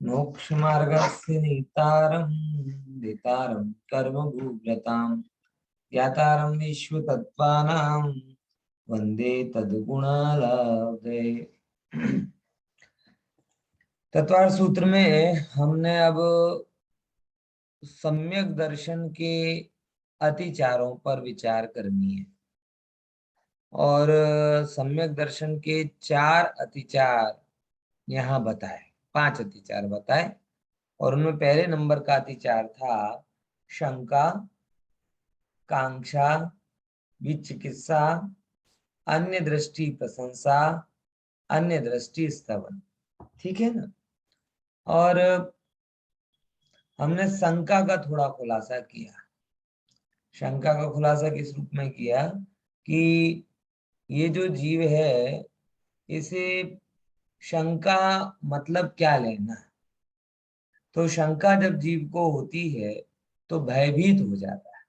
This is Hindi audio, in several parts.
मोक्षमार्गस्य नेतारं नेतारं कर्मभूव्रतां ज्ञातारं विश्वतत्त्वानां वन्दे तद्गुणालब्धे। तत्वार सूत्र में हमने अब सम्यक दर्शन के अतिचारों पर विचार करनी है और सम्यक दर्शन के 4 अतिचार यहाँ बताए, 5 अतिचार बताए और उनमें पहले नंबर का अतिचार था शंका, कांक्षा, विचिकित्सा, अन्य दृष्टि प्रशंसा, अन्य दृष्टि स्तवन। ठीक है ना। और हमने शंका का थोड़ा खुलासा किया। शंका का खुलासा किस रूप में किया कि ये जो जीव है इसे शंका मतलब क्या लेना। तो शंका जब जीव को होती है तो भयभीत हो जाता है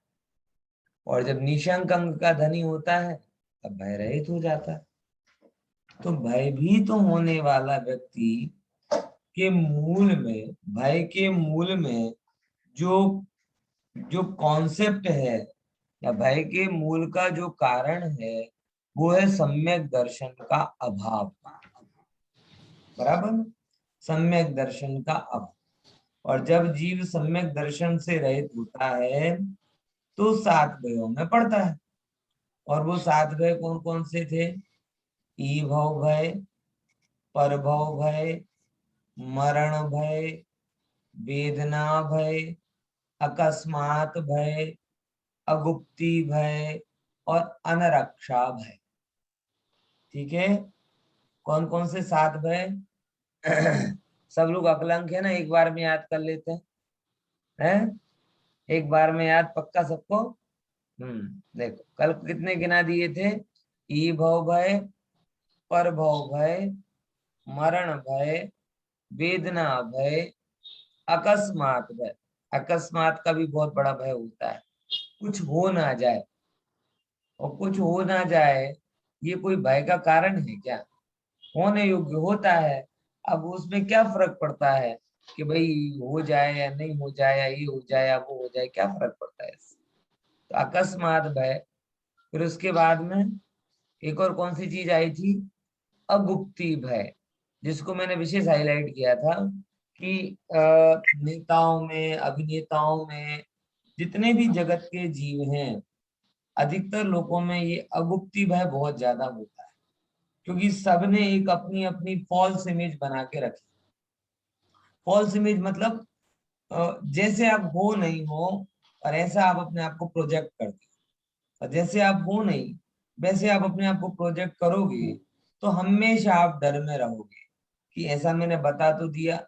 और जब निशंक अंग का धनी होता है तब भय रहित हो जाता है। तो भयभीत होने वाला व्यक्ति के मूल में, भय के मूल में जो जो कॉन्सेप्ट है या भय के मूल का जो कारण है वो है सम्यक दर्शन का अभाव। बराबर, सम्यक दर्शन का अभाव। और जब जीव सम्यक दर्शन से रहित होता है तो 7 भयों में पड़ता है। और वो 7 भय कौन कौन से थे? ई भव भय, परभव भय, मरण भय, वेदना भय, अकस्मात भय, अगुप्ती भय और अनरक्षा भय। ठीक है। कौन कौन से 7 भय? सब लोग अकलंक है ना, एक बार में याद कर लेते हैं। एक बार में याद पक्का सबको। देखो कल कितने गिना दिए थे? ई भव भय, पर भव भय, मरण भय, वेदना भय, अकस्मात भय। अकस्मात का भी बहुत बड़ा भय होता है, कुछ हो ना जाए। और कुछ हो ना जाए ये कोई भय का कारण है क्या? होने योग्य होता है। अब उसमें क्या फर्क पड़ता है कि भाई हो जाए या नहीं हो जाए, या ये हो जाए या वो हो जाए, क्या फर्क पड़ता है इससे? तो अकस्मात भय। फिर उसके बाद में एक और कौन सी चीज आई थी? अगुप्ती भय, जिसको मैंने विशेष हाईलाइट किया था कि नेताओं में, अभिनेताओं में, जितने भी जगत के जीव हैं, अधिकतर लोगों में ये अगुप्ती भय बहुत ज्यादा होता है। क्योंकि सबने एक अपनी अपनी फॉल्स इमेज बना के रखी। फॉल्स इमेज मतलब जैसे आप हो नहीं हो और ऐसा आप अपने आप को प्रोजेक्ट करते हो। और जैसे आप हो नहीं वैसे आप अपने आप को प्रोजेक्ट करोगे तो हमेशा आप डर में रहोगे कि ऐसा मैंने बता तो दिया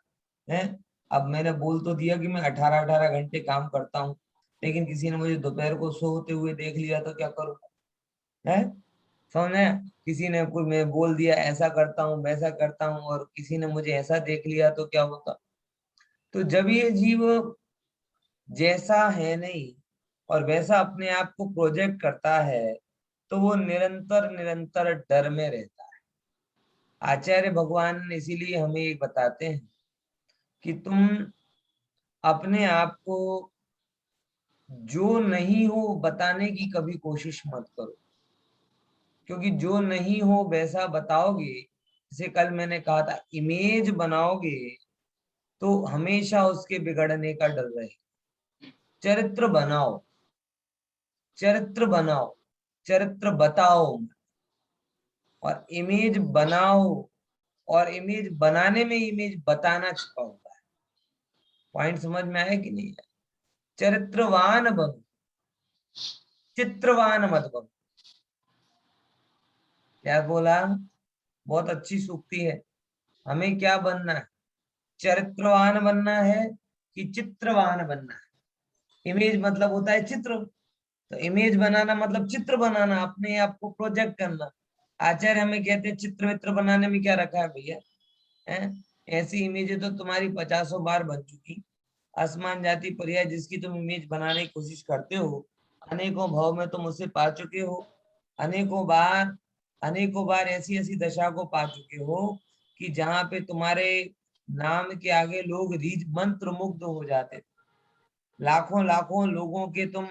है, अब मैंने बोल तो दिया कि मैं 18-18 घंटे काम करता हूँ, लेकिन किसी ने मुझे दोपहर को सोते हुए देख लिया तो क्या करूँगा? है, समझे? किसी ने कोई, मैं बोल दिया ऐसा करता हूँ वैसा करता हूँ और किसी ने मुझे ऐसा देख लिया तो क्या होगा? तो जब ये जीव जैसा है नहीं और वैसा अपने आप को प्रोजेक्ट करता है तो वो निरंतर निरंतर डर में रहता है। आचार्य भगवान इसीलिए हमें एक बताते हैं कि तुम अपने आप को जो नहीं हो बताने की कभी कोशिश मत करो। क्योंकि जो नहीं हो वैसा बताओगे, जैसे कल मैंने कहा था, इमेज बनाओगे तो हमेशा उसके बिगड़ने का डर रहेगा। चरित्र बनाओ, चरित्र बनाओ, चरित्र बताओ और इमेज बनाओ। और इमेज बनाने में इमेज बताना छिपा होता है। पॉइंट समझ में आया कि नहीं है? चरित्रवान बनो, चित्रवान मत बनो। क्या बोला? बहुत अच्छी सूक्ति है। हमें क्या बनना है? चरित्रवान बनना है कि चित्रवान बनना है? इमेज मतलब होता है चित्र। तो इमेज बनाना मतलब चित्र बनाना, अपने आप को प्रोजेक्ट करना। आचार्य हमें कहते हैं चित्र वित्र बनाने में क्या रखा है भैया? हैं? ऐसी इमेजें तो तुम्हारी 50 बार बन चुकी। आसमान जाति पर्याय जिसकी तुम इमेज बनाने की कोशिश करते हो, अनेकों भाव में तुम उसे पा चुके हो। अनेकों बार, अनेकों बार ऐसी ऐसी दशा को पा चुके हो कि जहां पे तुम्हारे नाम के आगे लोग रीझ मंत्र मुग्ध हो जाते थे। लाखों लाखों लोगों के तुम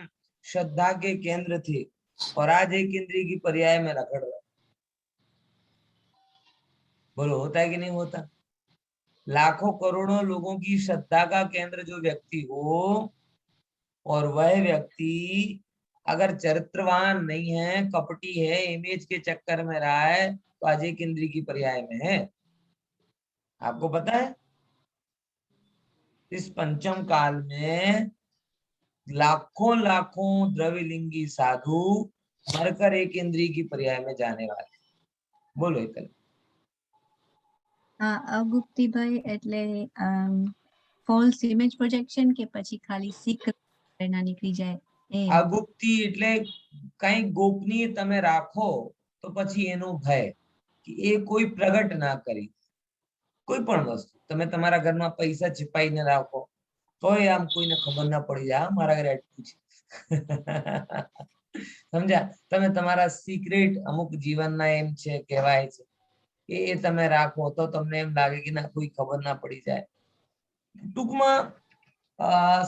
श्रद्धा के केंद्र थे और आज एक इंद्री की पर्याय में रखड़ रहे। बोलो होता है कि नहीं होता? लाखों करोड़ों लोगों की श्रद्धा का केंद्र जो व्यक्ति हो, और वह व्यक्ति अगर चरित्रवान नहीं है, कपटी है, इमेज के चक्कर में रहा है, तो आज एक इंद्री की पर्याय में है। आपको पता है इस पंचम काल में लाखों लाखों द्रव्यलिंगी साधु मरकर एक इंद्री की पर्याय में जाने वाले। बोलो एकल। અગુપ્તીભાઈ એટલે ફોલ્સ ઇમેજ પ્રોજેક્શન કે પછી ખાલી સિક્રેટ ના નીકળી જાય એ? અગુપ્તી એટલે કઈ ગોપનીય તમે રાખો તો પછી એનો ભય કે એ કોઈ પ્રગટ ના કરી। કોઈ પણ વસ્તુ તમે તમારા ઘરમાં પૈસા છુપાઈને રાખો તો આમ કોઈને ખબર ના પડી જાય મારા ઘરે આટલું છે। સમજ્યા? તમે તમારા સિક્રેટ અમુક જીવનના એમ છે કહેવાય છે એ તમે રાખો તો તમને એમ લાગે કે ના કોઈ ખબર ના પડી જાય। ટૂંકમાં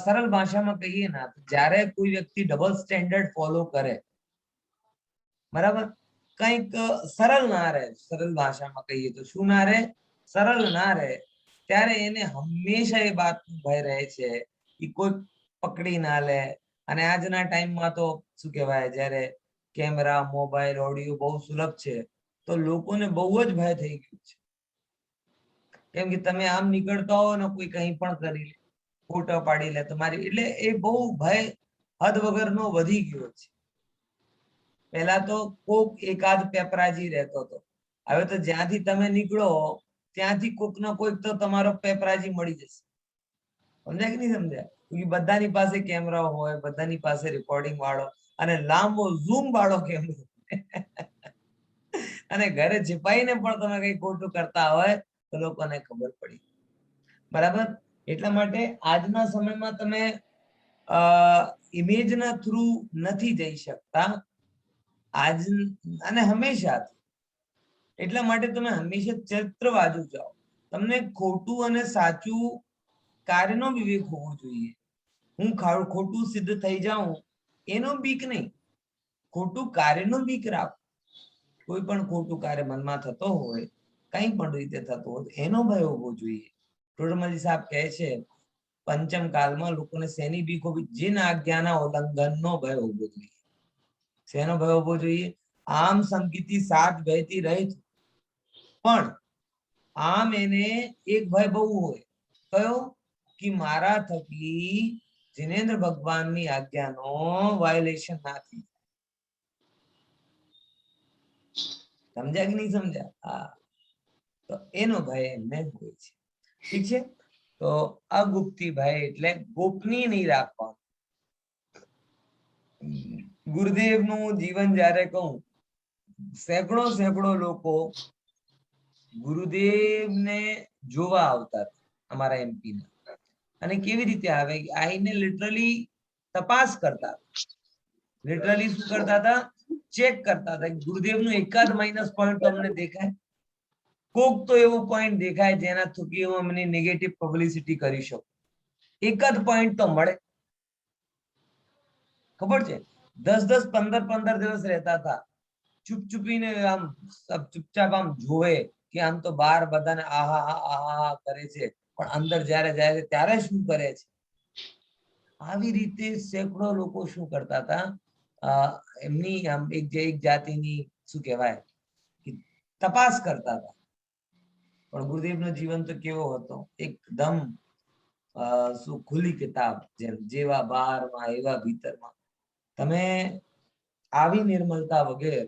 સરળ ભાષામાં કહીએ ના તો જ્યારે કોઈ વ્યક્તિ ડબલ સ્ટેન્ડર્ડ ફોલો કરે, બરાબર, કંઈક સરળ ના રહે, સરળ ભાષામાં કહીએ તો શું ના રહે? સરળ ના રહે, ત્યારે એને હંમેશા એ વાતનો ભય રહે છે કે કોઈ પકડી ના લે। અને આજના ટાઈમમાં તો શું કહેવાય, જ્યારે કેમેરા, મોબાઈલ, ઓડિયો બહુ સુલભ છે તો લોકોને બહુ જ ભય થઈ ગયું છે। કેમ કે તમે આમ નીકળતા હો ને કોઈ કંઈ પણ કરી લે, ફોટો પાડી લે તમારી, એટલે એ બહુ ભય હદ વગરનો વધી ગયો છે। પહેલા તો કોક એકાદ પેપરાજી રહેતો હતો, હવે તો જ્યાંથી તમે નીકળો ત્યાંથી કોક ના કોઈક તો તમારો પેપરાજી મળી જશે। સમજાય કે નહીં સમજાય? બધાની પાસે કેમેરા હોય, બધાની પાસે રેકોર્ડિંગ વાળો અને લાંબો ઝૂમ વાળો કેમેરો અને ઘરે છુપાઈને પણ તમે કઈ ખોટું કરતા હોય તો લોકોને ખબર પડી, બરાબર? એટલા માટે આજના સમયમાં તમે ઇમેજના થ્રુ નથી જઈ શકતા આજ અને હંમેશા। એટલા માટે તમે હંમેશા ચરિત્રવાજુ જાઓ। તમને ખોટું અને સાચું કાર્યનો વિવેક હોવો જોઈએ। હું ખોટું સિદ્ધ થઈ જાઉં એનો બીક નહીં, ખોટું કાર્યનો બીક રાખો। કોઈ પણ ખોટું કાર્ય મનમાં થતો હોય, કઈ પણ રીતે થતો હોય એનો ભય હોવો જોઈએ। ટોડરમલ સાહેબ કહે છે પંચમ કાળમાં લોકોને શેની બીક હોવી? જીન આજ્ઞાના ઉલ્લંઘનનો ભય હોવો જોઈએ। શેનો ભય હોવો જોઈએ? આમ સંગીતી સાત ભયથી રહિત, પણ આમ એને એક ભય બહુ હોય, કયો? કે મારા થકી જિનેન્દ્ર ભગવાનની આજ્ઞાનો વાયોલેશન ના થઈ। સમજ્યા કે નહીં સમજ્યા? હા, તો એનો ભય એમને હોય છે। ઠીક છે, તો અગુપ્તી ભય એટલે ગોપનીય નહીં રાખવાનું। ગુરુદેવનું જીવન જ્યારે કહું, સેંકડો સેંકડો લોકો ગુરુદેવને જોવા આવતા અમારા એમપી ના, અને કેવી રીતે આવે? આઈને લિટરલી તપાસ કરતા, લિટરલી શું કરતા હતા? ચેક કરતા હતા। ગુરુદેવનું એકાદ માઇનસ પોઈન્ટ તમને દેખાય? કોક તો એવો પોઈન્ટ દેખાય જેના થકી હું અમને નેગેટિવ પબ્લિસિટી કરી શકું? એકાદ પોઈન્ટ તો મળે, ખબર છે? 10-10, 15-15 દિવસ રહેતા હતા, ચૂપચૂપીને આમ ચૂપચાપ આમ જોવે કે આમ તો બહાર બધાને આહા આહા કરે છે, પણ અંદર જ્યારે જાય છે ત્યારે શું કરે છે? આવી રીતે સેંકડો લોકો શું કરતા હતા? એમની આમ એક જાતિની શું કહેવાય તપાસ કરતા હતા। પણ ગુરુદેવનો જીવન તો કેવો હતો? એકદમ શું ખુલ્લી કિતાબ જેમ, જેવા બહારમાં એવા ભીતરમાં। તમે આવી નિર્મલતા વગર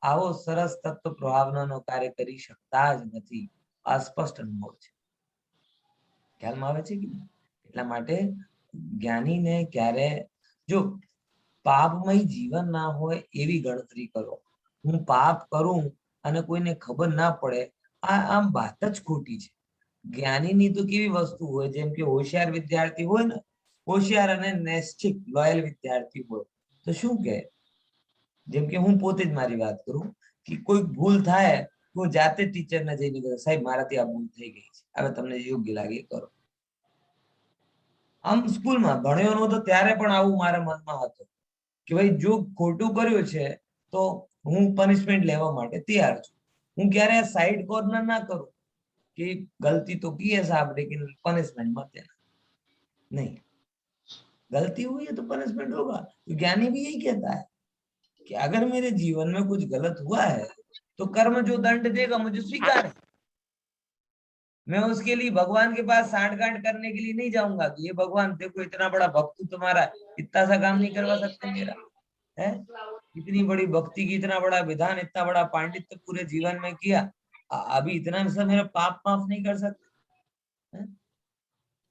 આવો સરસ તત્વ પ્રભાવનાનો કાર્ય કરી શકતા જ નથી। અસ્પષ્ટ અનુભવ છે, ખ્યાલમાં આવે છે કે નહીં? એટલા માટે જ્ઞાનીને ક્યારે જો પાપમય જીવન ના હોય એવી ગણતરી કરો। હું પાપ કરું અને કોઈને ખબર ના પડે, આ આમ વાત જ ખોટી છે। જ્ઞાનીની તો કેવી વસ્તુ હોય, જેમ કે હોશિયાર વિદ્યાર્થી હોય ને, હોશિયાર અને નૈષ્ઠિક લોયલ વિદ્યાર્થી હોય તો શું કહે? જેમ કે હું પોતે જ મારી વાત કરું કે કોઈ ભૂલ થાય वो जाते टीचर ने जઈને કીધું સાહેબ મારાથી આ ભૂલ થઈ ગઈ છે, હવે તમને યોગ્ય લાગે એ કરો. આમ સ્કૂલમાં ભણ્યો નહોતો ત્યારે પણ આવું મારા મનમાં હતું કે ભાઈ જો ખોટું કર્યું છે તો હું પનિશમેન્ટ લેવા માટે તૈયાર છું. હું ક્યારે સાઈડ કોર્નર ના કરું कि गलती तो की है साहब लेकिन पनिशमेंट मत देना. नहीं, गलती हुई है तो पनिशमेंट होगा. तो ज्ञानी भी यही कहता है कि अगर मेरे जीवन में कुछ गलत हुआ है तो कर्म जो दंड देगा मुझे स्वीकार है. मैं उसके लिए भगवान के पास सांठ-गांठ करने के लिए नहीं जाऊंगा कि ये भगवान देखो इतना बड़ा भक्त हूं तुम्हारा, इतना सा काम नहीं करवा सकते मेरा, है इतनी बड़ी भक्ति की, इतना बड़ा विधान, इतना बड़ा पांडित्य पूरे जीवन में किया, अभी इतना सा मेरा पाप माफ नहीं कर सकते, है?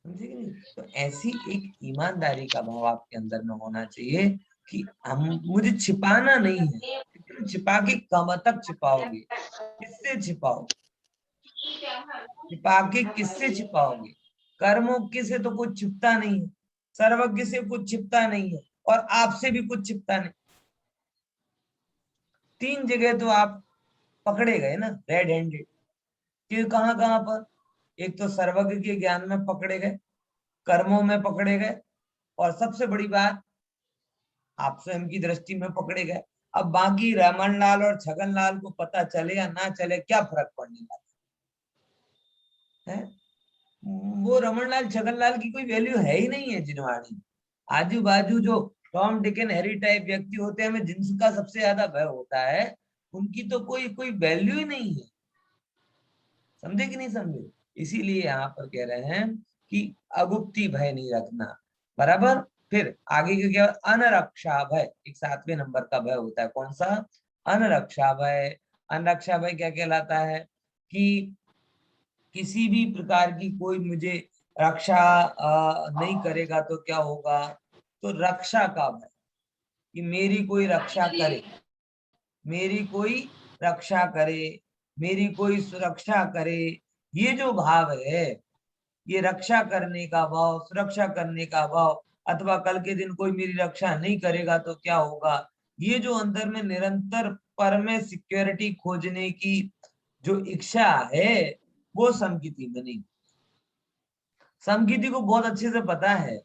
समझे कि नहीं? तो ऐसी एक ईमानदारी का भाव आपके अंदर में होना चाहिए कि हम मुझे छिपाना नहीं है. छिपा के कब तक छिपाओगे, किससे छिपाओगे, छिपा के किससे छिपाओगे. कर्मों के से तो कुछ छिपता नहीं है, सर्वज्ञ से कुछ छिपता नहीं है, और आपसे भी कुछ छिपता नहीं. 3 जगह तो आप पकड़े गए ना रेड हैंडेड. कि कहां कहां पर, एक तो सर्वज्ञ के ज्ञान में पकड़े गए, कर्मों में पकड़े गए, और सबसे बड़ी बात आप स्वयं की दृष्टि में पकड़े गए. अब बाकी रमन लाल और छगन लाल को पता चले या ना चले क्या फर्क पड़ने वाला है. वो रमन लाल छगन लाल की कोई वैल्यू है ही नहीं है जिनवाणी. आजू बाजू जो Tom Dick and Harry type व्यक्ति होते हैं, जिनका सबसे ज्यादा भय होता है, उनकी तो कोई कोई वैल्यू ही नहीं है. समझे कि नहीं समझे. इसीलिए यहाँ पर कह रहे हैं कि अगुप्ती भय नहीं रखना. बराबर. फिर आगे के क्या, अनरक्षा भय, एक 7वें नंबर का भय होता है. कौन सा, अनरक्षा भय. अनरक्षा भय क्या कहलाता है कि किसी भी प्रकार की कोई मुझे रक्षा नहीं करेगा तो क्या होगा, तो रक्षा का भय कि मेरी कोई रक्षा करे, मेरी कोई रक्षा करे, मेरी कोई सुरक्षा करे. ये जो भाव है, ये रक्षा करने का भाव, सुरक्षा करने का भाव, अथवा कल के दिन कोई मेरी रक्षा नहीं करेगा तो क्या होगा, ये जो अंदर में निरंतर पर में सिक्योरिटी खोजने की जो इच्छा है, वो समकिति में नहीं. समकिति को बहुत अच्छे से पता है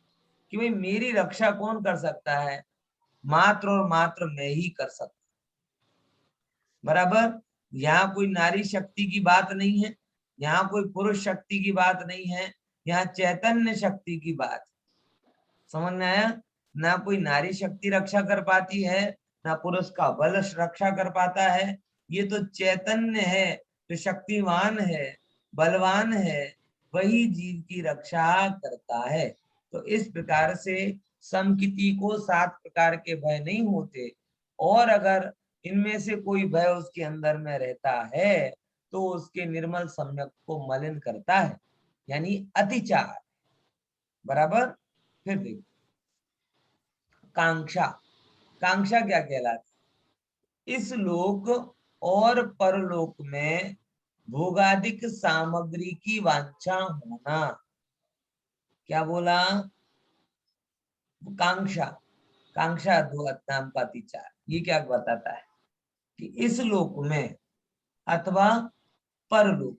कि भाई मेरी रक्षा कौन कर सकता है, मात्र और मात्र मैं ही कर सकता. बराबर. यहाँ कोई नारी शक्ति की बात नहीं है, यहाँ कोई पुरुष शक्ति की बात नहीं है, यहाँ चैतन्य शक्ति की बात. समझ में आया. ना कोई नारी शक्ति रक्षा कर पाती है, ना पुरुष का बल रक्षा कर पाता है. ये तो चैतन्य है, जो शक्तिवान है, बलवान है, वही जीव की रक्षा करता है. तो इस प्रकार से समकिति को 7 प्रकार के भय नहीं होते, और अगर इनमें से कोई भय उसके अंदर में रहता है तो उसके निर्मल सम्यक को मलिन करता है, यानी अतिचार. बराबर. फिर देखो कांक्षा. कांक्षा क्या कहलाती, इस लोक और परलोक में भोगादिक सामग्री की वांछा होना. क्या बोला, कांक्षा. कांक्षा दो नाम का अतिचार. ये क्या बताता है कि इस लोक में अथवा परलोक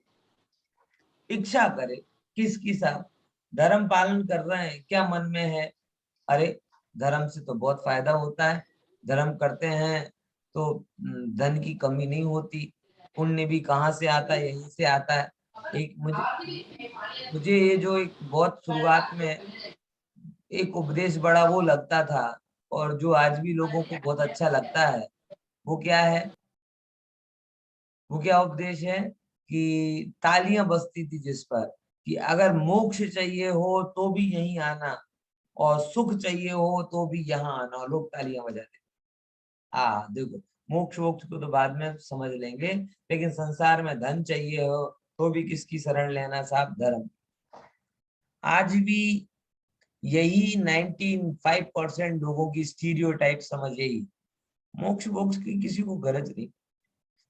इच्छा करे, किसकी साहब, धर्म पालन कर रहे हैं, क्या मन में है, अरे धर्म से तो बहुत फायदा होता है, धर्म करते हैं तो धन की कमी नहीं होती, पुण्य भी कहाँ से आता है, यहीं से आता है. एक मुझे ये जो एक बहुत शुरुआत में एक उपदेश बड़ा वो लगता था, और जो आज भी लोगों को बहुत अच्छा लगता है, वो क्या है, वो क्या उपदेश है कि तालियां बजती थी जिस पर कि अगर मोक्ष चाहिए हो तो भी यहीं आना, और सुख चाहिए हो तो भी यहाँ आना. लोग तालियां बजाते. देखो मोक्ष वोक्ष को तो बाद में समझ लेंगे, लेकिन संसार में धन चाहिए हो तो भी किसकी शरण लेना साहब, धर्म. आज भी यही 95% लोगों की स्टीरियोटाइप समझ यही, मोक्ष वोक्ष की किसी को गरज नहीं.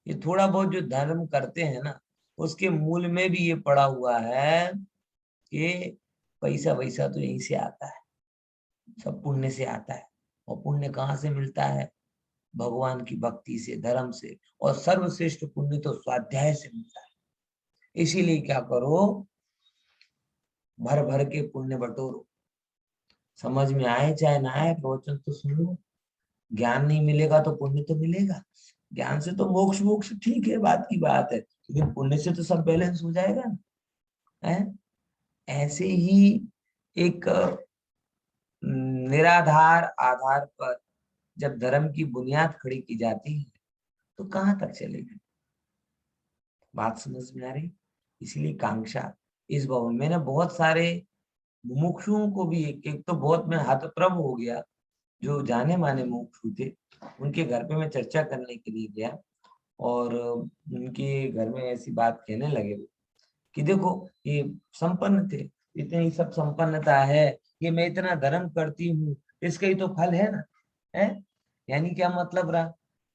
ये थोड़ा बहुत जो धर्म करते हैं ना, उसके मूल में भी ये पड़ा हुआ है कि पैसा वैसा तो यहीं से आता है, सब पुण्य से आता है. और पुण्य कहाँ से मिलता है, भगवान की भक्ति से, धर्म से, और सर्वश्रेष्ठ पुण्य तो स्वाध्याय से मिलता है। इसीलिए क्या करो, भर भर के पुण्य बटोरो। समझ में आए चाहे ना आए, प्रवचन तो सुन लो। ज्ञान नहीं मिलेगा तो पुण्य तो मिलेगा। ज्ञान से तो मोक्ष मोक्ष ठीक है, बात की बात है, लेकिन पुण्य से तो सब बैलेंस हो जाएगा ना। है ऐसे ही एक निराधार आधार पर जब धर्म की बुनियाद खड़ी की जाती है तो कहाँ तक चलेगी। बात समझ में आ रही। इसलिए कांक्षा इस भाव में, मैंने बहुत सारे मुमुक्षुओं को भी, एक तो बहुत मैं हतप्रभ हो गया, जो जाने माने मुमुक्षु थे, उनके घर पे मैं चर्चा करने के लिए गया, और उनके घर में ऐसी बात कहने लगे कि देखो ये संपन्न थे, इतनी सब संपन्नता है, ये मैं इतना धर्म करती हूँ, इसका ही तो फल है ना। है यानी क्या मतलब रहा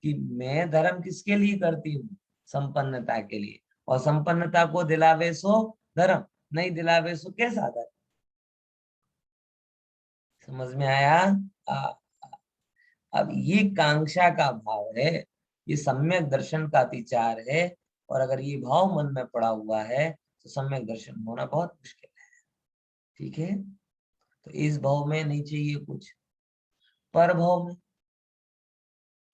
कि मैं धर्म किसके लिए करती हूँ, संपन्नता के लिए, और संपन्नता को दिलावे सो धर्म, नहीं दिलावे सो कैसा धर्म। समझ में आया। आ, अब ये कांक्षा का भाव है, ये सम्यक दर्शन का विचार है, और अगर ये भाव मन में पड़ा हुआ है तो सम्यक दर्शन होना बहुत मुश्किल है। ठीक है, तो इस भाव में नहीं चाहिए कुछ। पर भाव में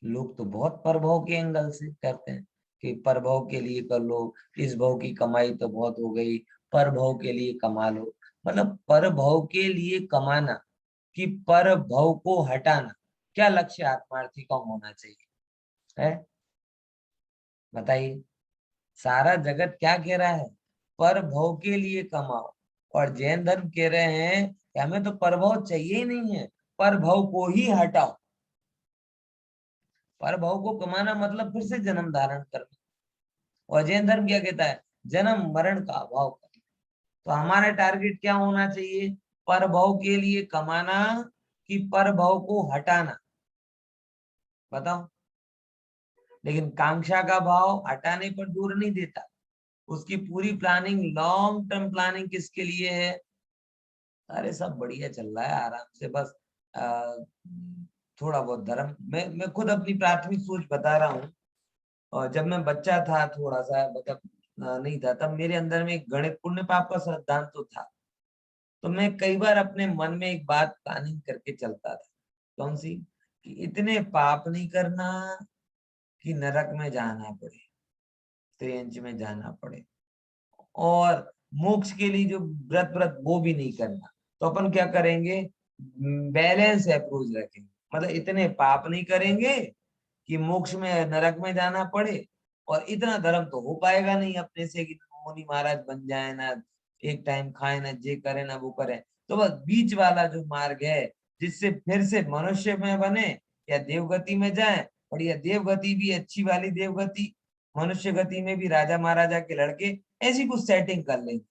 लोग तो बहुत परभव के एंगल से करते हैं कि परभव के लिए कर लो, इस भाव की कमाई तो बहुत हो गई, परभव के लिए कमा लो। मतलब परभव के लिए कमाना कि परभव को हटाना, क्या लक्ष्य आत्मार्थी का होना चाहिए। है बताइए, सारा जगत क्या कह रहा है, परभव के लिए कमाओ, और जैन धर्म कह रहे हैं कि हमें तो परभव चाहिए ही नहीं है, परभव को ही हटाओ। परभव को कमाना मतलब फिर से जन्म धारण करना, और जैन धर्म क्या कहता है, जन्म मरण का अभाव करना। तो हमारा टारगेट क्या होना चाहिए, परभव के लिए कमाना कि परभव को हटाना, बताओ। लेकिन कांक्षा का भाव हटाने पर दूर नहीं देता, उसकी पूरी प्लानिंग, लॉन्ग टर्म प्लानिंग किसके लिए है। अरे सब बढ़िया चल रहा है आराम से, बस थोड़ा बहुत धर्म, मैं खुद अपनी प्राथमिक सोच बता रहा हूँ। और जब मैं बच्चा था, थोड़ा सा मतलब नहीं था, तब मेरे अंदर में एक गणित पुण्य पाप का सिद्धांत तो था। तो मैं कई बार अपने मन में एक बात प्लानिंग करके चलता था। कौन सी, कि इतने पाप नहीं करना कि नरक में जाना पड़े, त्रियंच में जाना पड़े, और मोक्ष के लिए जो व्रत व्रत वो भी नहीं करना। तो अपन क्या करेंगे, बैलेंस अप्रोच रखेंगे, मतलब इतने पाप नहीं करेंगे कि मोक्ष में, नरक में जाना पड़े, और इतना धर्म तो हो पाएगा नहीं अपने से कि मुनि महाराज बन जाए ना, एक टाइम खाए ना, जे करे ना वो करे। तो बस बीच वाला जो मार्ग है, जिससे फिर से मनुष्य में बने या देवगति में जाए, और यह देवगति भी अच्छी वाली देवगति, मनुष्य गति में भी राजा महाराजा के लड़के, ऐसी कुछ सेटिंग कर लेंगे।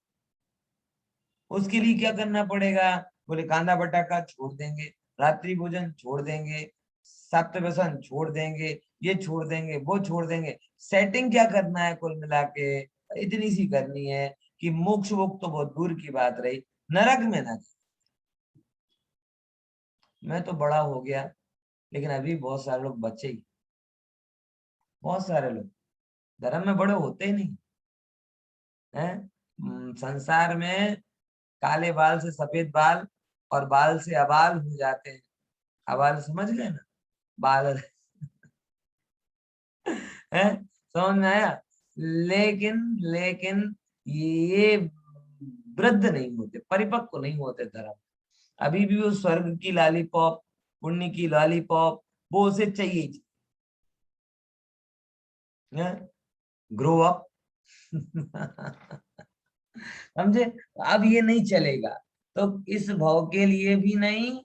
उसके लिए क्या करना पड़ेगा, बोले कांदा बटाका छोड़ देंगे, रात्रि भोजन छोड़ देंगे, सप्त व्यसन छोड़ देंगे, ये छोड़ देंगे, वो छोड़ देंगे। सेटिंग क्या करना है, कुल मिला के इतनी सी करनी है कि मोक्ष वोक्ष तो बहुत दूर की बात रही, नरक में ना जाए। मैं तो बड़ा हो गया, लेकिन अभी बहुत सारे लोग बच्चे ही, बहुत सारे लोग धर्म में बड़े होते ही नहीं है। संसार में काले बाल से सफेद बाल, और बाल से अबाल हो जाते हैं। अबाल समझ गए ना, बाल है, समझ में आया। लेकिन लेकिन ये वृद्ध नहीं होते, परिपक्व नहीं होते धर्म। अभी भी वो स्वर्ग की लॉलीपॉप, पुण्य की लॉलीपॉप, वो उसे चाहिए, ग्रो अप। समझे, अब ये नहीं चलेगा। तो इस भाव के लिए भी नहीं,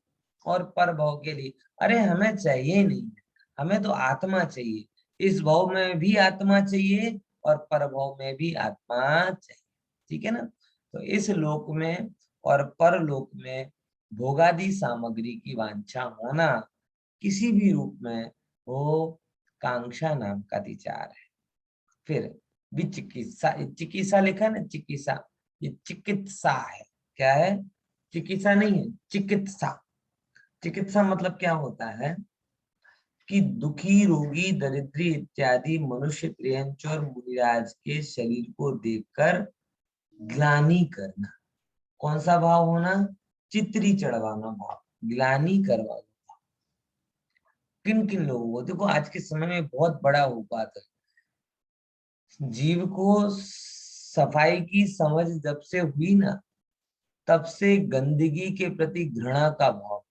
और पर भाव के लिए, अरे हमें चाहिए नहीं, हमें तो आत्मा चाहिए। इस भाव में भी आत्मा चाहिए, और पर भाव में भी आत्मा चाहिए। ठीक है ना। तो इस लोक में और परलोक में भोगादि सामग्री की वांछा होना किसी भी रूप में, वो कांक्षा नाम का विचार है। फिर विचिकित्सा, चिकित्सा लिखा ना, चिकित्सा, ये चिकित्सा है। क्या है, चिकित्सा नहीं है, चिकित्सा। चिकित्सा मतलब क्या होता है, कि दुखी, रोगी, दरिद्री इत्यादि मनुष्य, प्रियंच और मुनिराज के शरीर को देखकर ग्लानि करना। कौन सा भाव होना? चित्री चढ़वाना भाव, ग्लानि करवाना। किन किन लोगों को? देखो आज के समय में बहुत बड़ा हो पाता है। जीव को सफाई की समझ जब से हुई ना, तब से गंदगी के प्रति घृणा का भाव।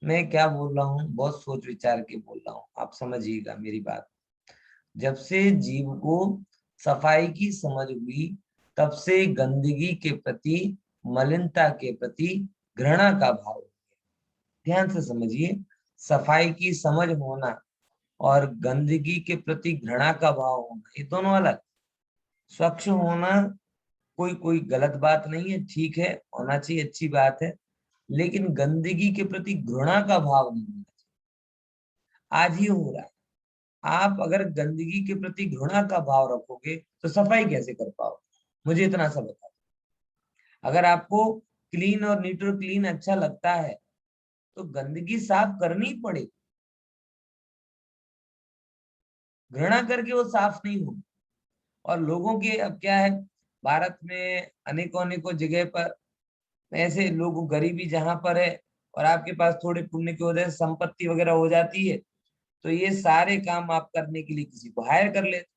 मैं क्या बोल रहा हूँ, बहुत सोच विचार के बोल रहा हूँ, आप समझिएगा मेरी बात। जब से जीव को सफाई की समझ हुई, तब से गंदगी के प्रति, मलिनता के प्रति घृणा का भाव। ध्यान से समझिए, सफाई की समझ होना और गंदगी के प्रति घृणा का भाव होना, ये दोनों अलग। स्वच्छ होना कोई कोई गलत बात नहीं है, ठीक है, होना चाहिए, अच्छी बात है, लेकिन गंदगी के प्रति घृणा का भाव नहीं होना चाहिए। आज ही हो रहा है। आप अगर गंदगी के प्रति घृणा का भाव रखोगे तो सफाई कैसे कर पाओगे? मुझे इतना सा बताओ। अगर आपको क्लीन और नीट और क्लीन अच्छा लगता है तो गंदगी साफ करनी पड़ेगी, घृणा करके वो साफ नहीं होगी। और लोगों के अब क्या है, भारत में अनेकों अनेकों जगह पर ऐसे लोग, गरीबी जहां पर है और आपके पास थोड़े पुण्य की वजह से संपत्ति वगैरह हो जाती है, तो ये सारे काम आप करने के लिए किसी को हायर कर लेते,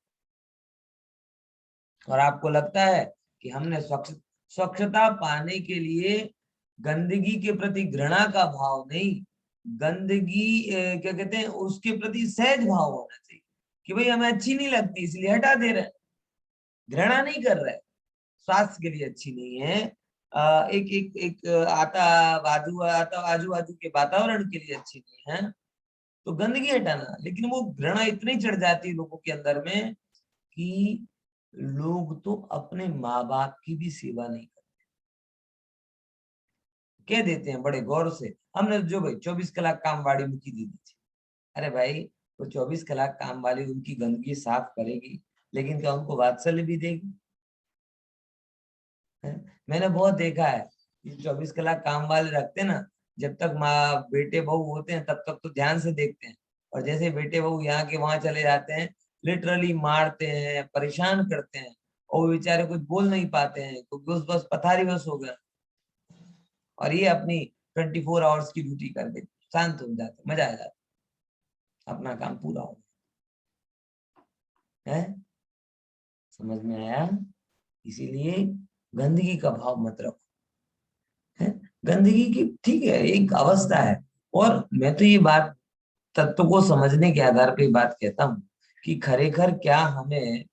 और आपको लगता है कि हमने स्वच्छता पाने के लिए गंदगी के प्रति घृणा का भाव नहीं, गंदगी क्या कहते हैं, उसके प्रति सहज भाव होना चाहिए कि भाई हमें अच्छी नहीं लगती इसलिए हटा दे रहे हैं, घृणा नहीं कर रहे, स्वास्थ्य के लिए अच्छी नहीं है, एक एक एक आजू बाजू के वातावरण के लिए अच्छी नहीं है, तो गंदगी हटाना। लेकिन वो घृणा इतनी चढ़ जाती है लोगों के अंदर में कि लोग तो अपने माँ बाप की भी सेवा नहीं करते। कह देते हैं बड़े गौर से, हमने जो भाई 24 कलाक काम वाली मुखी दे दी थी। अरे भाई, वो 24 कलाक काम वाली उनकी गंदगी साफ करेगी, लेकिन क्या उनको वात्सल्य भी देगी? मैंने बहुत देखा है, 24 कलाक काम वाले रखते ना, जब तक माँ बेटे बहू होते हैं तब तक तो ध्यान से देखते हैं, और जैसे बेटे बहू यहाँ के वहां चले जाते हैं, लिटरली मारते हैं, परेशान करते हैं, और वो बेचारे कुछ बोल नहीं पाते हैं क्योंकि उस बस पथारी बस हो गया, और ये अपनी 24 आवर्स की ड्यूटी करके शांत हो जाते, मजा आ जाता, अपना काम पूरा हो गया है। समझ में आया? इसीलिए गंदगी का भाव मत रखो, है। गंदगी की ठीक है, एक अवस्था है, और मैं तो ये बात तत्व को समझने के आधार पे बात कहता हूँ कि खरेखर क्या हमें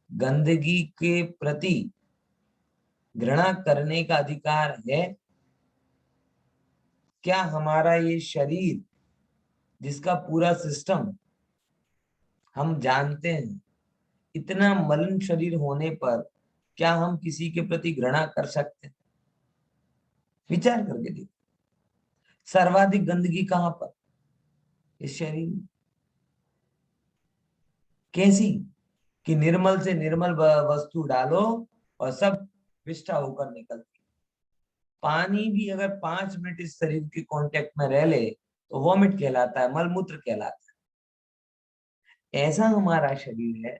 गंदगी के प्रति घृणा करने का अधिकार है? क्या हमारा ये शरीर, जिसका पूरा सिस्टम हम जानते हैं, इतना मलिन शरीर होने पर क्या हम किसी के प्रति घृणा कर सकते हैं? विचार करके देखो, सर्वाधिक गंदगी कहां पर? इस शरीर में। कैसी? कि निर्मल से निर्मल वस्तु डालो और सब विष्ठा होकर निकलती। पानी भी अगर 5 मिनट इस शरीर के कांटेक्ट में रह ले तो वॉमिट कहलाता है, मलमूत्र कहलाता है। ऐसा हमारा शरीर है,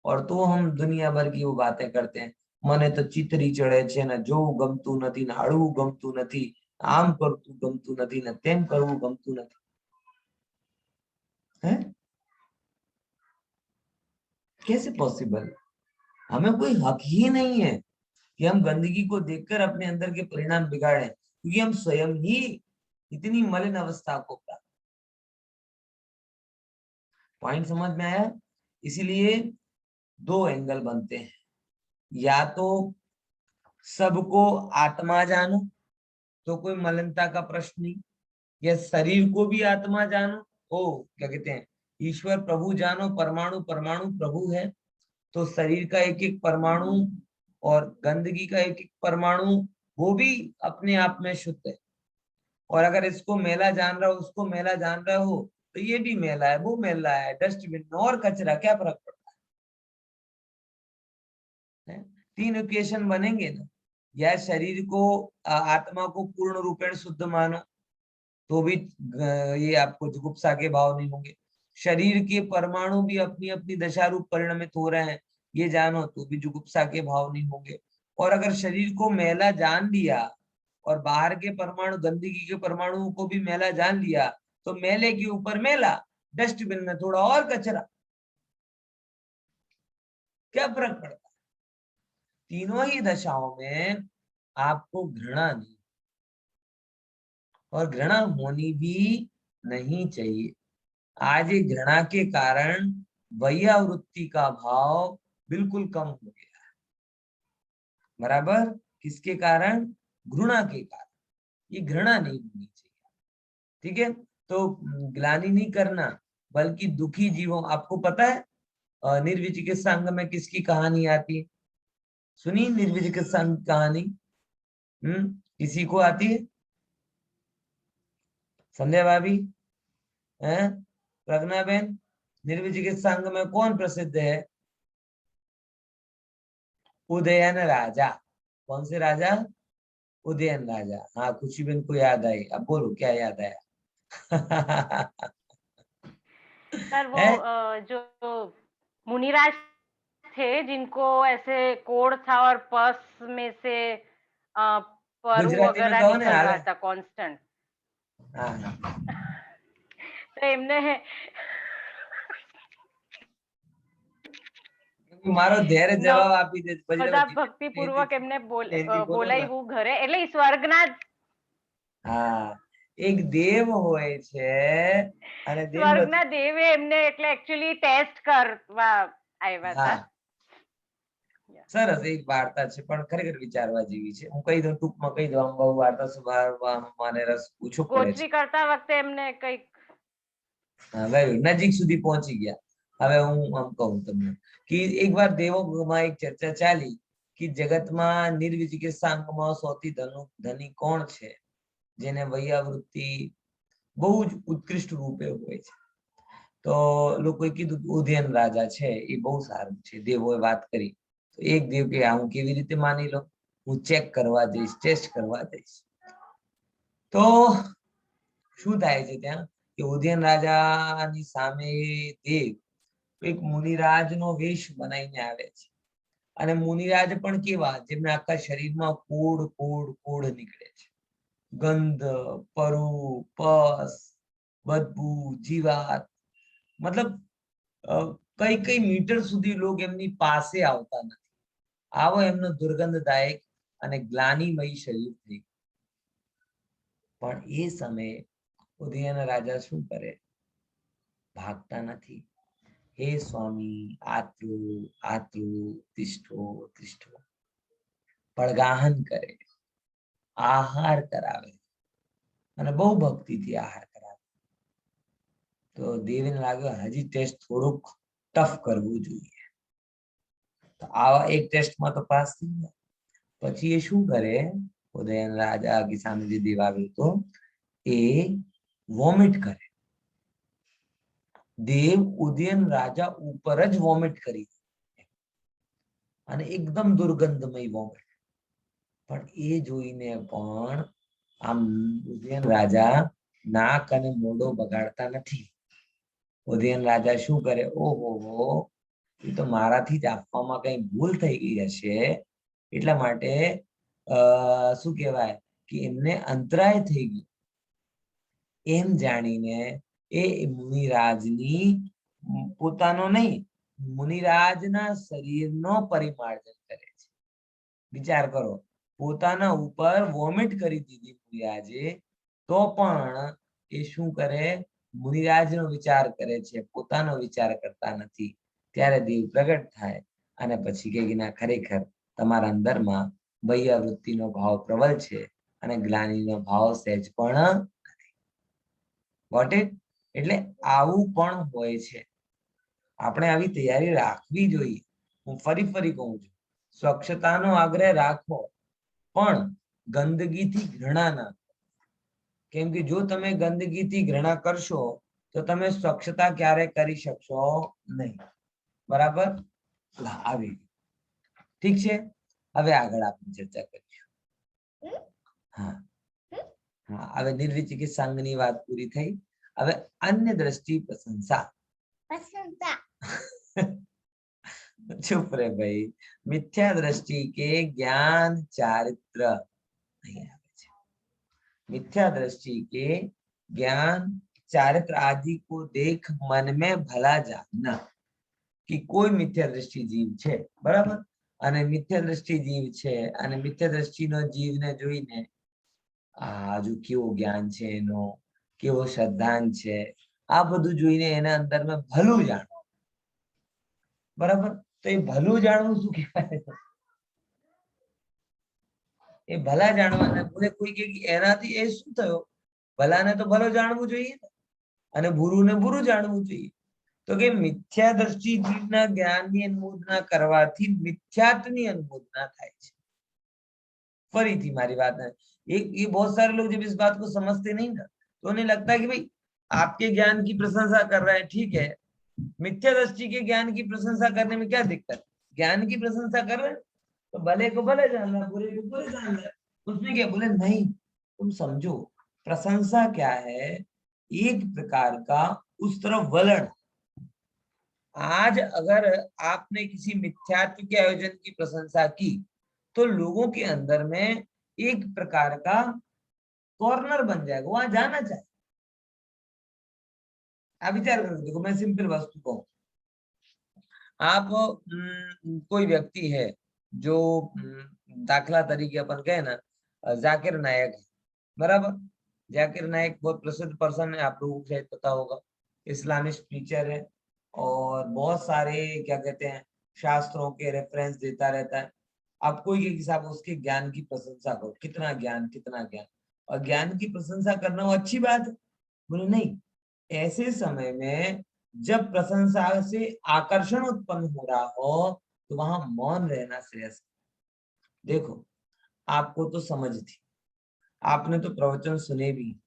और तो हम दुनिया भर की वो बातें करते हैं, मने तो चितरी चढ़े छे न जो गमतू नथी, न हड़વું गमतू नथी, आम करतू गमतू नथी, न तेम करવું गमतू नथी, है। कैसे पॉसिबल? हमें कोई हक ही नहीं है कि हम गंदगी को देखकर अपने अंदर के परिणाम बिगाड़ें, क्योंकि हम स्वयं ही इतनी मलिन अवस्था को प्राप्त। पॉइंट समझ में आया? इसीलिए दो एंगल बनते हैं, या तो सबको आत्मा जानो तो कोई मलिनता का प्रश्न नहीं, या शरीर को भी आत्मा जानो, ओ क्या कहते हैं, ईश्वर प्रभु जानो, परमाणु परमाणु प्रभु है, तो शरीर का एक एक परमाणु और गंदगी का एक एक परमाणु वो भी अपने आप में शुद्ध है। और अगर इसको मैला जान रहा हो, उसको मैला जान रहा हो, तो ये भी मैला है, वो मैला है, डस्टबिन में और कचरा, क्या फर्क पड़ता है? तीन इक्वेशन बनेंगे ना, या शरीर को आत्मा को पूर्ण रूपेण शुद्ध मानो, तो भी ये आपको जुगुप्सा के भाव नहीं होंगे। शरीर के परमाणु भी अपनी अपनी दशा रूप परिणमित हो रहे हैं, ये जानो, तो भी जुगुप्सा के भाव नहीं होंगे। और अगर शरीर को मैला जान लिया और बाहर के परमाणु, गंदगी के परमाणुओं को भी मैला जान लिया, तो मैले के ऊपर मैला, डस्टबिन में थोड़ा और कचरा, क्या फर्क पड़ता है? तीनों ही दशाओं में आपको घृणा नहीं, और घृणा होनी भी नहीं चाहिए। आज ये घृणा के कारण वैयावृत्ति का भाव बिल्कुल कम हो गया है। बराबर, किसके कारण? घृणा के कारण। ये घृणा नहीं होनी चाहिए, ठीक है? तो ग्लानि नहीं करना, बल्कि दुखी जीवों, आपको पता है निर्विचिकित्सा अंग में किसकी कहानी आती है? सुनी निर्विचिकित्सा अंग कहानी? किसी को आती है? संध्या भाभी है, प्रज्ञा बहन, निर्विचिकित्सा अंग में कौन प्रसिद्ध है? उदयन राजा। कौन से राजा? उदयन राजा। हाँ, खुशी बहन को याद आई, अब बोलो क्या याद आया? सर वो है? जो मुनिराज थे जिनको ऐसे कोढ़ था और पर्स में से परु गुजराती में वगैरह कहो ने निकल हाल रहा था कांस्टेंट, हाँ, तो એમને મારો ધૈર્ય જવાબ આપી દે પછી તમે બધા ધીમે ભક્તિ ધીમે પૂર્વક હિન્દી એમને હિન્દી બોલો ને. બોલાવ્યું ઘરે, એટલે ઈ સ્વર્ગના હા, એક દેવ હોય છે અને દેવવ્રત. સ્વર્ગના દેવે એમને એટલે એકચ્યુઅલી ટેસ્ટ કરવા આવ્યા હતા. હા, સરસ એક વાર્તા છે, પણ ખરેખર વિચારવા જેવી છે. હું કહી દઉં, ટૂંકમાં કહી દઉં, આમ બહુ વાર્તા સંભાળવામાં મને રસ ઓછો પડે છે. ગોચવી કરતા વખતે એમને કઈક હા, વેરી નજીક સુધી પહોંચી ગયા. હવે હું આમ કહું તમને કે એકવાર દેવોમાં એક ચર્ચા ચાલી કે જગતમાં નિર્વિચિકિત્સા અંગમાં સૌથી ધની કોણ છે, જેને વૈયાવૃત્તિ બહુ જ ઉત્કૃષ્ટ રૂપે હોય છે. તો લોકોએ કીધું ઉદયન રાજા છે, એ બહુ સારું છે. દેવોએ વાત કરી તો એક દેવ કે હું કેવી રીતે માની લો, હું ચેક કરવા જઈશ, ટેસ્ટ કરવા જઈશ. તો શું થાય છે ત્યાં કે ઉદયન રાજાની સામે દેવ એક મુનિરાજનો વેશ બનાવીને આવે છે. અને મુનિરાજ પણ કેવા, જેમને આખા શરીરમાં કોડ કોડ કોડ નીકળે છે, ગંધ, પરુ, પસ, બદબુ, જીવાત, મતલબ કઈ કઈ મીટર સુધી લોક એમની પાસે આવતા નથી. આવો એમનો દુર્ગંધદાયક અને ગ્લાનિમય શરીર થઈ. પણ એ સમયે ઉદયન રાજા શું કરે? ભાગતા નથી. હે સ્વામી, આતૃ આતૃ તિષ્ઠો તિષ્ઠો, પડગાહન કરે, આહાર કરાવે, અને બહુ ભક્તિથી આહાર કરાવે. તો દેવને લાગ્યો હજી ટેસ્ટ થોડુંક ટફ કરવું જોઈએ. તો આવા એક ટેસ્ટમાં તો પાસ થઈ ગયા. પછી એ શું કરે? ઉદયન રાજા કે સામે જે દેવ આવ્યો તો એ વોમિટ કરે. દેવ ઉદયન રાજા ઉપર જ વોમિટ કરી, અને એકદમ દુર્ગંધમય વોમિટ. પણ એ જોઈને પણ આમ ઉદયન રાજા નાક અને મોઢો બગાડતા નથી. ઉદયન રાજા શું કરે? ઓહો, એ તો મારાથી જ આપવામાં કઈ ભૂલ થઈ ગઈ હશે, એટલા માટે શું કહેવાય કે એમને અંતરાય થઈ ગયું. એમ જાણીને એ મુનિરાજની પોતાનો નહીં, મુનિરાજના શરીરનો પરિમાર્જન કરે છે. વિચાર કરો, પોતાના ઉપર વોમિટ કરી દીધી મુનિરાજે, તો પણ એ શું કરે? મુનિરાજનો વિચાર કરે છે, પોતાનો વિચાર કરતા નથી. ત્યારે દેવ પ્રગટ થાય અને પછી કે ના, ખરેખર તમારા અંદરમાં વૈયાવૃત્તિનો ભાવ પ્રબળ છે અને ગ્લાનિનો ભાવ સહેજ પણ નથી. What it? એટલે આવું પણ હોય છે. આપણે આવી તૈયારી રાખવી જોઈએ. હું ફરી કહું છું, સ્વચ્છતાનો આગ્રહ રાખો, પણ ગંદગીથી ઘૃણા ના. કેમ કે જો તમે ગંદગીથી ઘૃણા કરશો તો તમે સ્વચ્છતા ક્યારે કરી શકશો નહીં. બરાબર? આવી ઠીક છે. હવે આગળ આપણે ચર્ચા કરીશું. હા હા, હવે નિર્વિચિકિત્સાંગની વાત પૂરી થઈ. હવે અન્ય દ્રષ્ટિ પ્રશંસા. चुप रहे भाई. मिथ्या दृष्टि के ज्ञान चारित्र नहीं आवे छे. मिथ्या दृष्टि के ज्ञान चारित्र आदि को देख मन में भला जानना कि कोई मिथ्या दृष्टि जीव છે, બરાબર? અને મિથ્યા દૃષ્ટિ જીવ છે અને મિથ્યા દૃષ્ટિનો જીવને જોઈને આજુ કેવો જ્ઞાન છે એનો, કેવો શ્રદ્ધાન છે, આ બધું જોઈને એના અંદરમાં ભલું જાણો. બરાબર? તો એ ભલું જાણવું શું કહેવાય? એ ભલા જાણવાના બોલે કોઈ કે એનાથી એ શું થયો? ભલાને તો ભલો જાણવું જોઈએ ને, અને બુરુને બુરું જાણવું જોઈએ. તો કે મિથ્યા દ્રષ્ટિ જીવના જ્ઞાનની અનુમોદના કરવાથી મિથ્યાત્વની અનુમોદના થાય છે. ફરીથી મારી વાત है, ये बहुत सारे लोग जब इस बात को समझते नहीं ना, तो उन्हें लगता है कि भाई आपके ज्ञान की प्रशंसा कर रहे हैं, ठीक है, मिथ्या दृष्टि के ज्ञान की प्रशंसा करने में क्या दिक्कत? ज्ञान की प्रशंसा कर रहे हैं तो भले को भले जानना, बुरे को बुरे जानना, उसमें क्या? बोले नहीं, तुम समझो प्रशंसा क्या है, एक प्रकार का उस तरफ वलण. आज अगर आपने किसी मिथ्यात्व के आयोजन की प्रशंसा की तो लोगों के अंदर में एक प्रकार का कॉर्नर बन जाएगा, वहां जाना चाहिए. आप विचार करके देखो, मैं सिंपल वस्तु कहूं, आप कोई व्यक्ति है जो दाखला तरीके अपन कहे ना, जाकिर नायक है, बराबर? जाकिर नायक बहुत प्रसिद्ध पर्सन है, आप लोगों को शायद पता होगा. इस्लामिस्ट टीचर है और बहुत सारे क्या कहते हैं शास्त्रों के रेफरेंस देता रहता है. आप कोई के हिसाब उसके ज्ञान की प्रशंसा करो, कितना ज्ञान, कितना ज्ञान, और ज्ञान की प्रशंसा करना वो अच्छी बात है. बोले नहीं, ऐसे समय में जब प्रशंसा से आकर्षण उत्पन्न हो रहा हो तो वहां मौन रहना श्रेयस. देखो, आपको तो समझ थी, आपने तो प्रवचन सुने भी,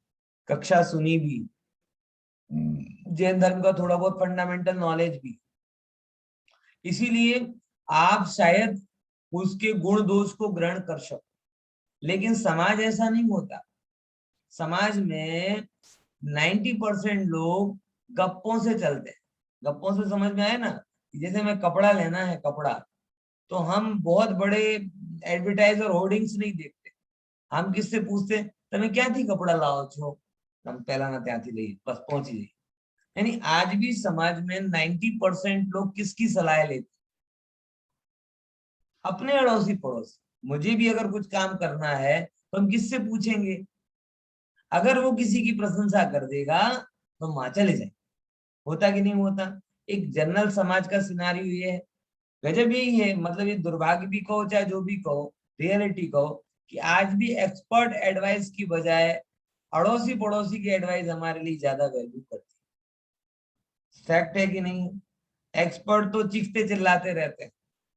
कक्षा सुनी भी, जैन धर्म का थोड़ा बहुत फंडामेंटल नॉलेज भी, इसीलिए आप शायद उसके गुण दोष को ग्रहण कर सको. लेकिन समाज ऐसा नहीं होता. समाज में 90% लोग गप्पों से चलते हैं. गप्पों से समझ में आए ना, जैसे मैं कपड़ा लेना है, कपड़ा, तो हम बहुत बड़े एडवर्टाइज और होर्डिंग्स नहीं देखते. हम किससे पूछते, તમે ક્યાંથી કપડા લાવો છો? हम પહેલાના ત્યાંથી લઈએ, બસ પહોંચી જઈએ. यानी आज भी समाज में 90% लोग किसकी सलाह लेते? अपने अड़ोसी पड़ोसी. मुझे भी अगर कुछ काम करना है तो हम किससे पूछेंगे? अगर वो किसी की प्रशंसा कर देगा तो वहां चले जाए. होता कि नहीं होता? एक जनरल समाज का सिनारियो ये है. गजब यही है, मतलब ये दुर्भाग्य भी कहो चाहे जो भी कहो, रियलिटी कहो, कि आज भी एक्सपर्ट एडवाइस की बजाय अड़ोसी पड़ोसी की एडवाइस हमारे लिए ज्यादा वैल्यू करती है. फैक्ट है कि नहीं? एक्सपर्ट तो चीखते चिल्लाते रहते हैं,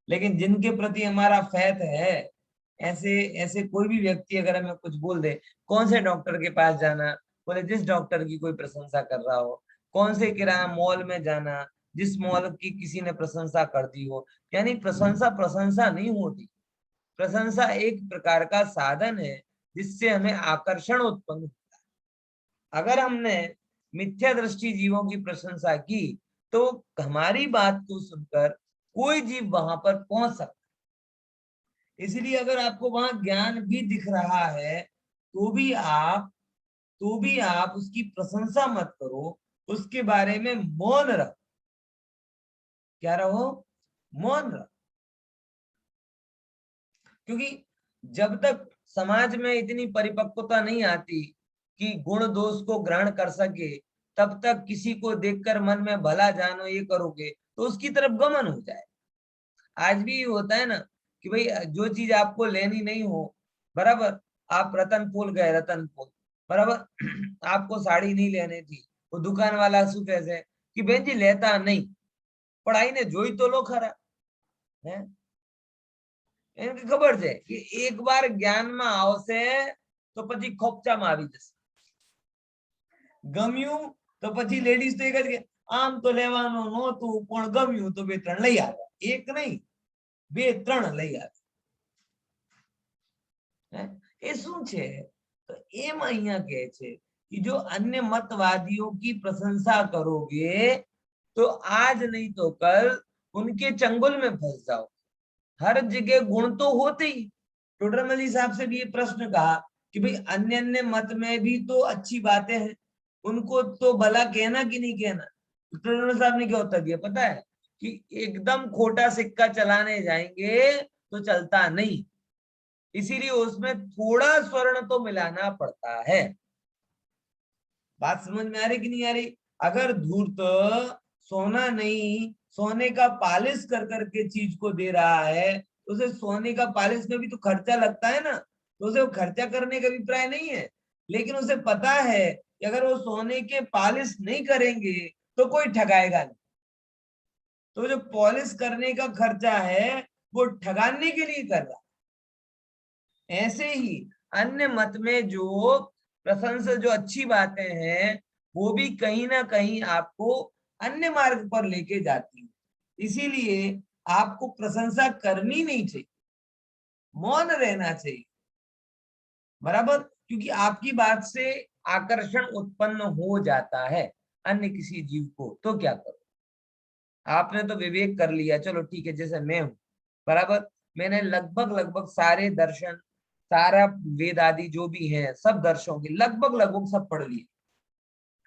लेकिन जिनके प्रति हमारा फैथ है, ऐसे ऐसे कोई भी व्यक्ति अगर हमें कुछ बोल दे, कौन से डॉक्टर के पास जाना, बोले जिस डॉक्टर की कोई प्रशंसा कर रहा हो. कौन से किराया मॉल में जाना, जिस मॉल की किसी ने प्रशंसा कर दी हो. यानी प्रशंसा प्रशंसा नहीं होती. प्रशंसा एक प्रकार का साधन है जिससे हमें आकर्षण उत्पन्न होता है. अगर हमने मिथ्या दृष्टि जीवों की प्रशंसा की तो हमारी बात को सुनकर कोई जीव वहां पर पहुंच सकता है. इसलिए अगर आपको वहां ज्ञान भी दिख रहा है तो भी आप उसकी प्रशंसा मत करो, उसके बारे में मौन रहो. क्या रहो? मौन रहो. क्योंकि जब तक समाज में इतनी परिपक्वता नहीं आती कि गुण दोष को ग्रहण कर सके, तब तक किसी को देखकर मन में भला जानो ये करोगे तो उसकी तरफ गमन हो जाए. आज भी होता है ना कि भाई जो चीज आपको लेनी नहीं हो, बराबर, आप रतनपुर गए, रतनपुर, बराबर, आपको साड़ी नहीं लेनी थी, वो दुकान वाला शू कहते कि बेन जी लेता नहीं, पढ़ाई ने जोई तो लो खरा है. એમ ખબર છે કે એક વાર જ્ઞાનમાં આવશે તો પછી ખોપચામાં આવી જશે. ગમ્યું તો પછી લેડીઝ તો એક જ કે આમ તો લેવાનું નહોતું પણ ગમ્યું તો બે ત્રણ લઈ આવ્યા. એક નહીં, બે ત્રણ લઈ આવ્યા. એ શું છે? તો એમ અહીંયા કહે છે कि जो अन्य मतवादियों की प्रशंसा करोगे तो आज नहीं तो कल उनके चंगुल में फंस जाओ। हर जगह गुण तो होते ही। टोडरमल साहब से भी ये प्रश्न कहा कि भाई अन्य अन्य मत में भी तो अच्छी बातें हैं, उनको तो भला कहना कि नहीं कहना। तो टोडरमल साहब ने क्या उत्तर दिया पता है कि एकदम खोटा सिक्का चलाने जाएंगे तो चलता नहीं, इसीलिए उसमें थोड़ा स्वर्ण तो मिलाना पड़ता है। बात समझ में आ रही कि नहीं आ रही? अगर धूर्त सोना नहीं, सोने का पालिश कर करके चीज को दे रहा है तो उसे सोने का पालिश में भी तो खर्चा लगता है ना, तो उसे वो खर्चा करने का अभिप्राय नहीं है, लेकिन उसे पता है कि अगर वो सोने के पालिश नहीं करेंगे तो कोई ठगाएगा नहीं, तो जो पॉलिश करने का खर्चा है वो ठगाने के लिए कर रहा। ऐसे ही अन्य मत में जो प्रशंसा, जो अच्छी बातें हैं, वो भी कहीं ना कहीं आपको अन्य मार्ग पर लेके जाती है। इसीलिए आपको प्रशंसा करनी नहीं चाहिए, मौन रहना चाहिए, बराबर, क्योंकि आपकी बात से आकर्षण उत्पन्न हो जाता है अन्य किसी जीव को। तो क्या करो, आपने तो विवेक कर लिया, चलो ठीक है, जैसे मैं हूं, बराबर, मैंने लगभग सारे दर्शन, सारा वेद आदि जो भी है, सब दर्शनों के लगभग सब पढ़ लिए।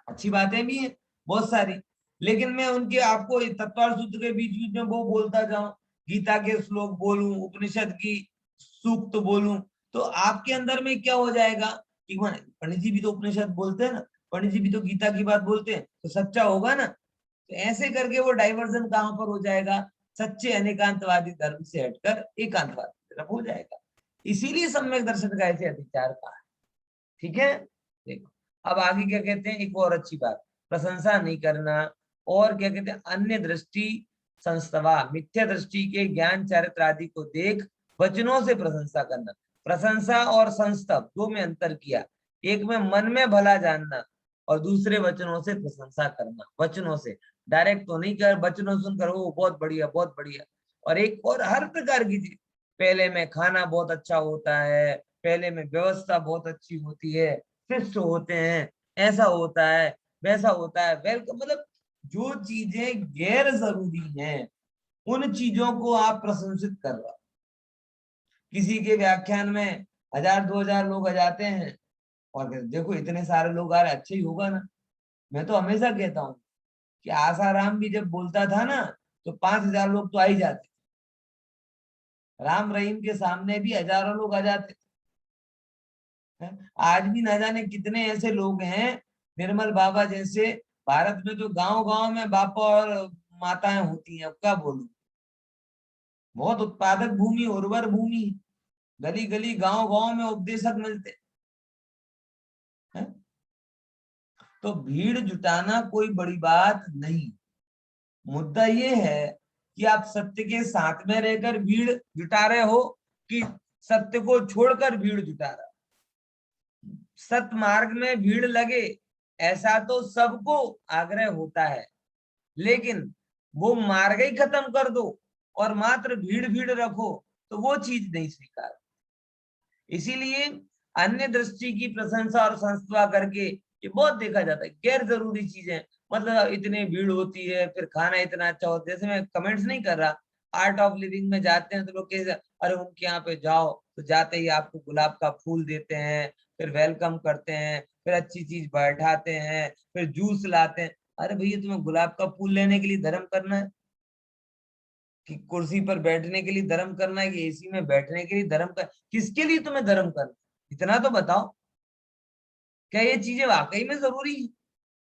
अच्छी बातें भी हैं बहुत सारी, लेकिन मैं उनके आपको तत्वार्थ सूत्र के बीच बीच में वो बोलता जाऊं, गीता के श्लोक बोलूं, उपनिषद की सूक्त बोलूं, तो आपके अंदर में क्या हो जाएगा कि पंडित जी भी तो उपनिषद बोलते हैं ना, पंडित जी भी तो गीता की बात बोलते हैं, तो सच्चा होगा ना। तो ऐसे करके वो डाइवर्जन कहां पर हो जाएगा, सच्चे अनेकांतवादी धर्म से हटकर एकांतवादी तरफ हो जाएगा। इसीलिए सम्यक दर्शन का ऐसे अधिकार कहा है। ठीक है, देखो अब आगे क्या कहते हैं, एक और अच्छी बात, प्रशंसा नहीं करना, और क्या कहते हैं, अन्य दृष्टि संस्तवा, मिथ्या दृष्टि के ज्ञान चरित्र आदि को देख वचनों से प्रशंसा करना। प्रशंसा और संस्तव दो में अंतर किया, एक में मन में भला जानना और दूसरे वचनों से प्रशंसा करना। वचनों से डायरेक्ट तो नहीं कर, वचनों सुनकर वो बहुत बढ़िया बहुत बढ़िया, और एक और हर प्रकार की चीज, पहले में खाना बहुत अच्छा होता है, पहले में व्यवस्था बहुत अच्छी होती है, शिष्ट होते हैं, ऐसा होता है वैसा होता है, वेलकम, मतलब जो चीजें गैर जरूरी हैं उन चीजों को आप प्रशंसित कर रहे हो। किसी के व्याख्यान में 1000-2000 लोग आ जाते हैं और देखो इतने सारे लोग आ रहे, अच्छे ही होगा ना। मैं तो हमेशा कहता हूँ कि आसाराम भी जब बोलता था ना तो 5000 लोग तो आ ही जाते, राम रहीम के सामने भी हजारों लोग आ जाते। आज भी ना जाने कितने ऐसे लोग हैं, निर्मल बाबा जैसे, भारत में तो गांव गांव में बापा और माताएं होती हैं, अब क्या बोलूं, बहुत उत्पादक भूमि, उर्वर भूमि, गली गली गांव गांव में उपदेशक मिलते हैं। तो भीड़ जुटाना कोई बड़ी बात नहीं, मुद्दा ये है कि आप सत्य के साथ में रहकर भीड़ जुटा रहे हो कि सत्य को छोड़कर भीड़ जुटा रहे हो। सत्य मार्ग में भीड़ लगे ऐसा तो सबको आग्रह होता है, लेकिन वो मार्ग ही खत्म कर दो और मात्र भीड़ भीड़ रखो तो वो चीज नहीं स्वीकार। इसीलिए अन्य दृष्टि की प्रशंसा और संस्तुवा करके ये बहुत देखा जाता है, गैर जरूरी चीजें, मतलब इतनी भीड़ होती है, फिर खाना इतना अच्छा होता है। जैसे मैं कमेंट्स नहीं कर रहा, आर्ट ऑफ लिविंग में जाते हैं तो लोग कैसे, अरे उनके यहाँ पे जाओ तो जाते ही आपको गुलाब का फूल देते हैं, फिर वेलकम करते हैं, फिर अच्छी चीज बैठाते हैं, फिर जूस लाते हैं। अरे भैया तुम्हें गुलाब का फूल लेने के लिए धर्म करना है कि कुर्सी पर बैठने के लिए धर्म करना है कि एसी में बैठने के लिए धर्म कर, किसके लिए तुम्हें धर्म करना, इतना तो बताओ। क्या ये चीजें वाकई में जरूरी है?